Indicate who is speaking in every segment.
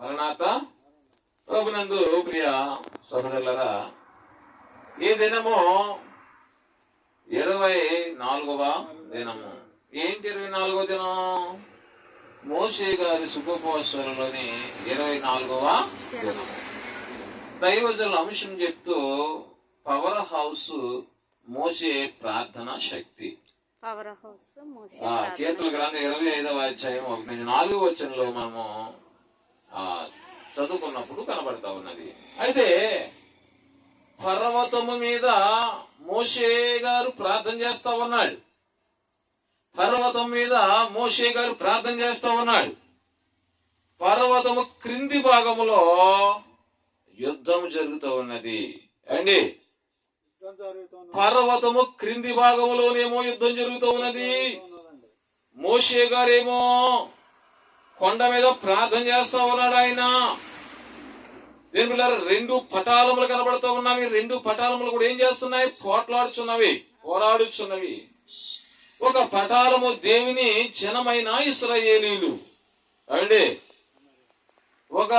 Speaker 1: మరణాత ప్రభునందు ప్రియ సహోదరులరా, ఈ దినము 24వ దినము. ఏంటి 24వ దినం? మోషే గారి సుఖోపవాసాలలోని 24వ దినము. దైవజనుల అంశం చెప్తూ పవర్ హౌస్ మోషే ప్రార్థన శక్తి. కీర్తన గ్రంథం 25వ అధ్యాయం 1-4 వచనంలో మనము చదువుకున్నప్పుడు కనబడతా ఉన్నది. అయితే పర్వతము మీద మోషే గారు ప్రార్థన చేస్తా ఉన్నాడు. పర్వతం మీద మోషే గారు ప్రార్థన చేస్తా ఉన్నాడు. పర్వతము క్రింది భాగములో యుద్ధం జరుగుతూ ఉన్నది అండి. పర్వతము క్రింది భాగంలోనేమో యుద్ధం జరుగుతూ ఉన్నది. మోషే గారేమో కొండ మీద ప్రార్థన చేస్తా ఉన్నాడు. ఆయన రెండు పటాలములు కనబడుతూ ఉన్నవి. రెండు పటాలములు కూడా ఏం చేస్తున్నాయి? పోరాడుచున్నవి. ఒక పటాలము దేవుని జనమైన ఇశ్రాయేలీలు అండి. ఒక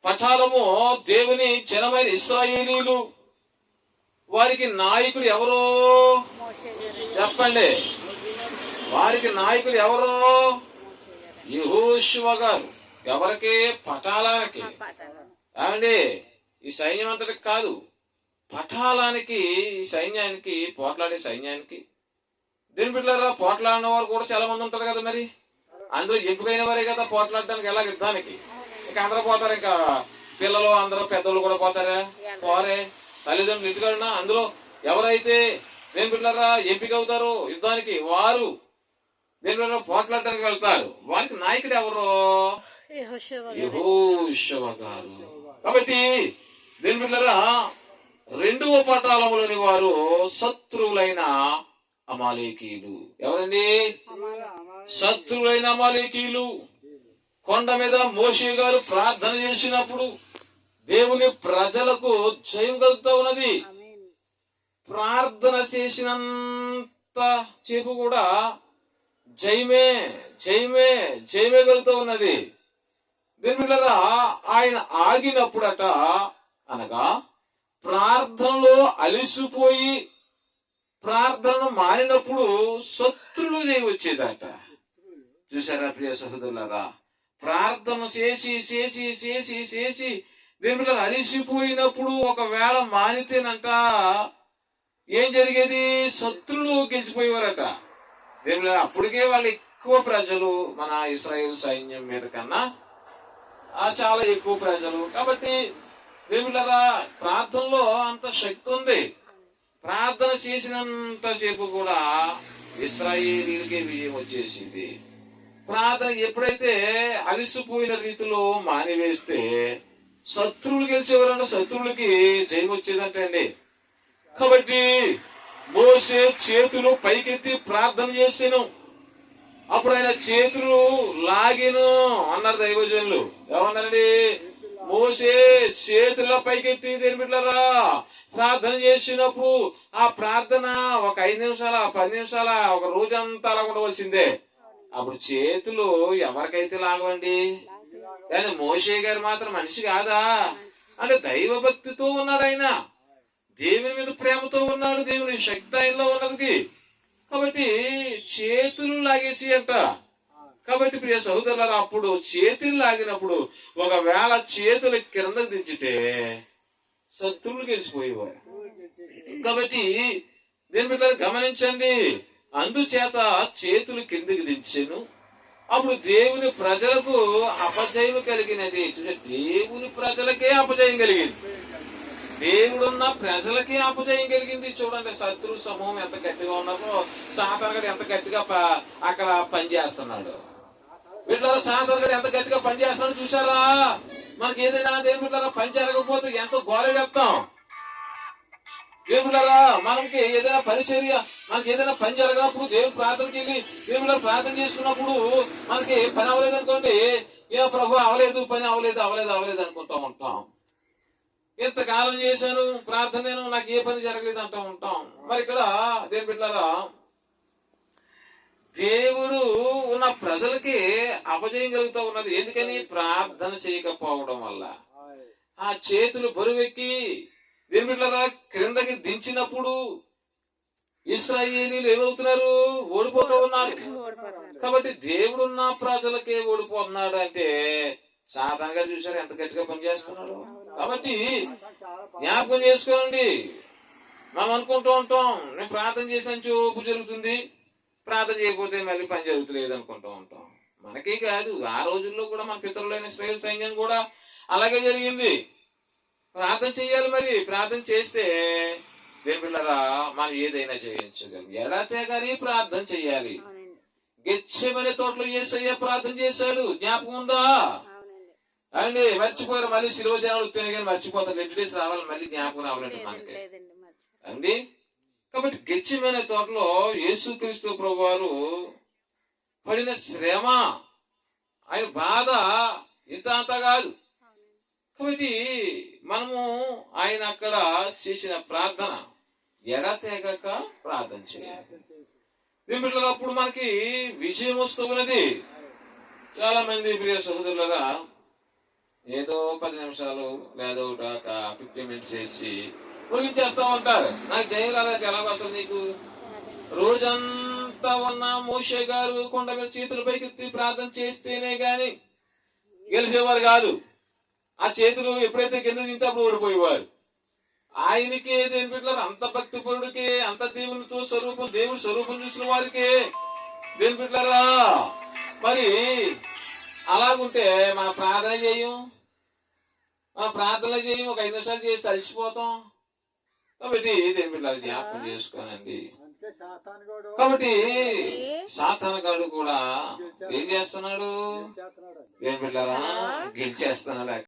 Speaker 1: పటాలము దేవుని జనమైన ఇశ్రాయేలీలు. వారికి నాయకుడు ఎవరో చెప్పండి. వారికి నాయకుడు ఎవరో? యెహోషువ గారు. ఎవరికి? పటాలానికి. ఏమండి, ఈ సైన్యం అంతటికి కాదు, పటాలానికి, ఈ సైన్యానికి, పోట్లాడే సైన్యానికి. దీని బిడ్డలారా, పోట్లాడిన వారు కూడా చాలా మంది ఉంటారు కదా. మరి అందరూ ఎంపికైన వారే కదా పోట్లాడడానికి. ఎలా యుద్ధానికి ఇంకా అందరూ పోతారు. ఇంకా పిల్లలు అందరూ పెద్దలు కూడా పోతారా? పోరే. తల్లిదండ్రులు ఎందుకన్నా అందులో ఎవరైతే దేని బిడ్డలారా ఎంపిక అవుతారో యుద్ధానికి, వారు దేని బిడ్డ పోట్లాడడానికి వెళ్తారు. వారికి నాయకుడు ఎవరు? యెహోషువ గారు. కాబట్టి దేని బిడ్డలారా, రెండవ పటాలములోని వారు శత్రువులైన అమాలేకీయులు. ఎవరండి? శత్రువులైన అమాలేకీయులు. కొండ మీద మోషే గారు ప్రార్థన చేసినప్పుడు దేవుని ప్రజలకు జయం కలుగుతూ ఉన్నది. ప్రార్థన చేసినంత చేపు కూడా జయమే జయమే జయమే కలుగుతూ ఉన్నది. దీనివల్ల ఆయన ఆగినప్పుడట, అనగా ప్రార్థనలో అలిసిపోయి ప్రార్థనను మారినప్పుడు శత్రులు జయం వచ్చేదట. చూసారా ప్రియ సహోదరులారా? ప్రార్థన చేసి చేసి చేసి చేసి దీనివల్ల అలిసిపోయినప్పుడు ఒకవేళ మారితేనంట ఏం జరిగేది? శత్రులు గెలిచిపోయేవారట. దీనివల్ల అప్పటికే వాళ్ళు ఎక్కువ ప్రజలు, మన ఇశ్రాయేలు సైన్యం మీద కన్నా చాలా ఎక్కువ ప్రజలు. కాబట్టి దేవుళ్ళరా, ప్రార్థనలో అంత శక్తి ఉంది. ప్రార్థన చేసినంతసేపు కూడా ఇశ్రాయేలీలకే విజయం వచ్చేసింది. ప్రార్థన ఎప్పుడైతే అలిసిపోయిన రీతిలో మానివేస్తే శత్రువులు గెలిచేవారంటే శత్రువులకి జయం వచ్చేదంటే అండి. కాబట్టి మోషే చేతులు పైకెత్తి ప్రార్థన చేసాను. అప్పుడు ఆయన చేతులు లాగిను అన్నారు దైవజనులు. ఏమన్నారండి? మోషే చేతుల పైకెత్తి దేని బిడ్డలారా ప్రార్థన చేసినప్పుడు ఆ ప్రార్థన ఒక 5 నిమిషాల 10 నిమిషాల ఒక రోజంతా అలా ఉండవలసిందే. అప్పుడు చేతులు ఎవరికైతే లాగవండి. కానీ మోషే గారు మాత్రం మనిషి కాదా? అంటే దైవ భక్తితో ఉన్నాడు ఆయన. దేవుని మీద ప్రేమతో ఉన్నాడు. దేవుని శక్తి ఆయనలో ఉన్నది. కాబట్టి చేతులు లాగేసి అంట. కాబట్టి ప్రియ సహోదరులారా, అప్పుడు చేతులు లాగినప్పుడు ఒకవేళ చేతులు కిందకు దించితే శత్రువులు గెలిచిపోయేవారు. కాబట్టి దీని మీద గమనించండి. అందుచేత చేతులు కిందకి దించాను. అప్పుడు దేవుని ప్రజలకు అపజయం కలిగినది. దేవుని ప్రజలకే అపజయం కలిగింది. దేవుడున్న ప్రజలకే అపజయం కలిగింది. చూడండి, శత్రు సమూహం ఎంత గట్టిగా ఉన్నప్పుడు సాతానుడు ఎంత గట్టిగా అక్కడ పనిచేస్తున్నాడు. వీళ్ళ సాతానుడు ఎంత గట్టిగా పనిచేస్తున్నాడు చూసారా? మనకి ఏదైనా దేవుళ్ళ పని జరగకపోతే ఎంతో గోలెడెత్తాం. దేవుళ్ళరా, మనకి ఏదైనా పరిచర్య, మనకి ఏదైనా పని జరగనప్పుడు దేవుని ప్రార్థనకి వెళ్ళి దేవుళ్ళ ప్రార్థన చేసుకున్నప్పుడు మనకి పని అవ్వలేదు అనుకోండి, ఏ ప్రభు అవలేదు, పని అవలేదు అవలేదు అవలేదు అనుకుంటా ఉంటాం. ఎంతకాలం చేశాను ప్రార్థన, నేను నాకు ఏ పని జరగలేదు అంటూ ఉంటాం. మరి ఇక్కడ దేని బిడ్డలారా, దేవుడు ఉన్న ప్రజలకి అపజయం కలుగుతూ ఉన్నది. ఎందుకని? ప్రార్థన చేయకపోవడం వల్ల. ఆ చేతులు బరువెక్కి దేవుని బిడ్డలారా క్రిందకి దించినప్పుడు ఇశ్రాయేలీయులు ఏమవుతున్నారు? ఓడిపోతూ ఉన్నారు. కాబట్టి దేవుడున్న ప్రజలకే ఓడిపోతున్నాడు అంటే సాధారణంగా చూసారు ఎంత గట్టిగా పనిచేస్తున్నాడు. కాబట్టి జ్ఞాపకం చేసుకోండి. మనం అనుకుంటూ ఉంటాం, నేను ప్రార్థన చేసిన చూపు జరుగుతుంది, ప్రార్థన చేయకపోతే మళ్ళీ పని జరుగుతులేదు అనుకుంటూ ఉంటాం. మనకే కాదు, ఆ రోజుల్లో కూడా మన పితరులైన ఇశ్రాయేలు సైన్యం కూడా అలాగే జరిగింది. ప్రార్థన చేయాలి. మరి ప్రార్థన చేస్తే దేవుని బిడ్డలారా మనం ఏదైనా చేయించగలం. ఎలా తెగాలి? ప్రార్థన చెయ్యాలి. గెత్సేమనే తోటలో యేసయ్య ప్రార్థన చేశాడు. జ్ఞాపకం ఉందా అండి? మర్చిపోయారు. మళ్ళీ శిలువ జనాలు కానీ మర్చిపోతారు. 2 డేస్ రావాలి, మళ్ళీ జ్ఞాపకం రావాలంటే మనకి అండి. కాబట్టి గెత్సేమనే తోటలో యేసుక్రీస్తు ప్రభువారు పడిన శ్రమ, ఆయన బాధ ఇంత అంత కాదు. కాబట్టి మనము ఆయన అక్కడ చేసిన ప్రార్థన ఎడతెగక ప్రార్థన చేయాలి. దీంట్లో అప్పుడు మనకి విజయం వస్తూ ఉన్నది. చాలా మంది ప్రియ సహోదరులరా ఏదో 10 నిమిషాలు లేదా 15 మినిట్స్ చేసి ముగించేస్తా ఉంటారు. నాకు జయగాలకు ఎలాగ వస్తుంది? నీకు రోజంతా ఉన్న మోషే గారు కొండ మీద చేతుల పైకెత్తి ప్రార్థన చేస్తేనే గాని గెలిచేవారు కాదు. ఆ చేతులు ఎప్పుడైతే కింద తింటే అప్పుడు ఓడిపోయేవారు. ఆయనకి దేని బిడ్డలారా అంత భక్తి పరుడికి, అంత దేవునితో స్వరూపం, దేవుని స్వరూపం చూసిన వారికి దేని బిడ్డలారా మరి అలాగుంటే మన ప్రార్థన చేయం. మన ప్రార్థనలు చేయం, ఒక 5 నిమిషాలు చేసి అలసిపోతాం. కాబట్టి దేని బిడ్డలారా జ్ఞాపకం చేసుకోనండి. కాబట్టి సాతానుగాడు కూడా ఏం చేస్తున్నాడు? దేని బిడ్డలారా గెలిచేస్తున్నాడు.